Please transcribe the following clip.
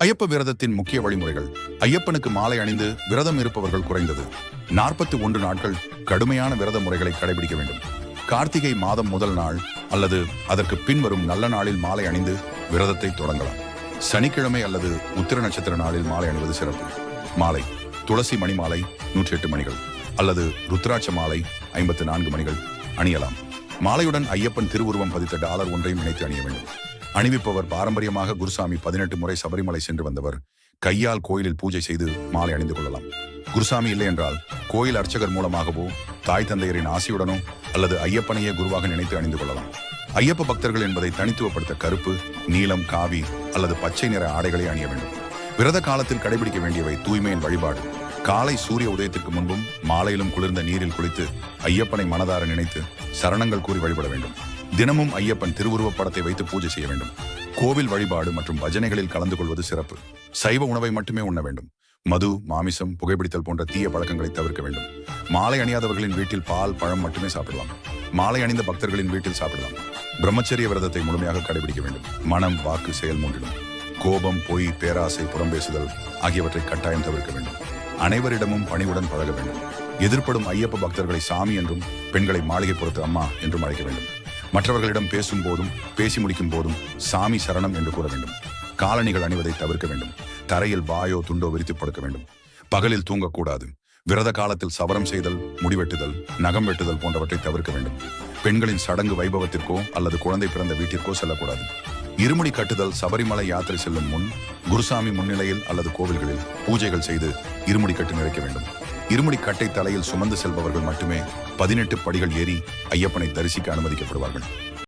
ஐயப்ப விரதத்தின் முக்கிய வழிமுறைகள். ஐயப்பனுக்கு மாலை அணிந்து விரதம் இருப்பவர்கள் குறைந்தது 41 நாட்கள் கடுமையான விரத முறைகளை கடைபிடிக்க வேண்டும். கார்த்திகை மாதம் முதல் நாள் அல்லது அதற்கு பின்வரும் நல்ல நாளில் மாலை அணிந்து விரதத்தை தொடங்கலாம். சனிக்கிழமை அல்லது உத்திர நட்சத்திர நாளில் மாலை அணிவது சிறப்பு. மாலை துளசி மணி மாலை 108 மணிகள் அல்லது ருத்ராட்ச மாலை 54 மணிகள் அணியலாம். மாலையுடன் ஐயப்பன் திருவுருவம் பதித்த டாலர் ஒன்றையும் இணைத்து அணிய வேண்டும். அணிவிப்பவர் பாரம்பரியமாக குருசாமி 18 முறை சபரிமலை சென்று வந்தவர். கையால் கோயிலில் பூஜை செய்து மாலை அணிந்து கொள்ளலாம். குருசாமி இல்லை என்றால் கோயில் அர்ச்சகர் மூலமாகவோ தாய் தந்தையரின் ஆசையுடனோ அல்லது ஐயப்பனையே குருவாக நினைத்து அணிந்து கொள்ளலாம். ஐயப்ப பக்தர்கள் என்பதை தனித்துவப்படுத்த கருப்பு, நீலம், காவி அல்லது பச்சை நிற ஆடைகளை அணிய வேண்டும். விரத காலத்தில் கடைபிடிக்க வேண்டியவை: தூய்மையின் வழிபாடு. காலை சூரிய உதயத்திற்கு முன்பும் மாலையிலும் குளிர்ந்த நீரில் குளித்து ஐயப்பனை மனதார நினைத்து சரணங்கள் கூறி வழிபட வேண்டும். தினமும் ஐயப்பன் திருவுருவப் படத்தை வைத்து பூஜை செய்ய வேண்டும். கோவில் வழிபாடு மற்றும் பஜனைகளில் கலந்து கொள்வது சிறப்பு. சைவ உணவை மட்டுமே உண்ண வேண்டும். மது, மாமிசம், புகைப்பிடித்தல் போன்ற தீய பழக்கங்களை தவிர்க்க வேண்டும். மாலை அணியாதவர்களின் வீட்டில் பால், பழம் மட்டுமே சாப்பிடலாம். மாலை அணிந்த பக்தர்களின் வீட்டில் சாப்பிடலாம். பிரம்மச்சரிய விரதத்தை முழுமையாக கடைபிடிக்க வேண்டும். மனம், வாக்கு, செயல் மூன்றிலும் கோபம், பொய், பேராசை, புறம்பேசுதல் ஆகியவற்றை கட்டாயம் தவிர்க்க வேண்டும். அனைவரிடமும் பணிவுடன் பழக வேண்டும். எதிர்ப்படும் ஐயப்ப பக்தர்களை சாமி என்றும் பெண்களை மாளிகை பொறுத்து அம்மா என்றும் அழைக்க வேண்டும். மற்றவர்களிடம் பேசும் போதும் பேசி முடிக்கும் போதும் சாமி சரணம் என்று கூற வேண்டும். காலணிகள் அணிவதை தவிர்க்க வேண்டும். தரையில் வாயோ துண்டோ விரித்து படுக்க வேண்டும். பகலில் தூங்கக்கூடாது. விரத காலத்தில் சவரம் செய்தல், முடிவெட்டுதல், நகம் வெட்டுதல் போன்றவற்றை தவிர்க்க வேண்டும். பெண்களின் சடங்கு வைபவத்திற்கோ அல்லது குழந்தை பிறந்த வீட்டிற்கோ செல்லக்கூடாது. இருமுடி கட்டுதல். சபரிமலை யாத்திரை செல்லும் முன் குருசாமி முன்னிலையில் அல்லது கோவில்களில் பூஜைகள் செய்து இருமுடி கட்டு நிறைக்க வேண்டும். இருமுடி கட்டை தலையில் சுமந்து செல்பவர்கள் மட்டுமே 18 படிகள் ஏறி ஐயப்பனை தரிசிக்க அனுமதிக்கப்படுவார்கள்.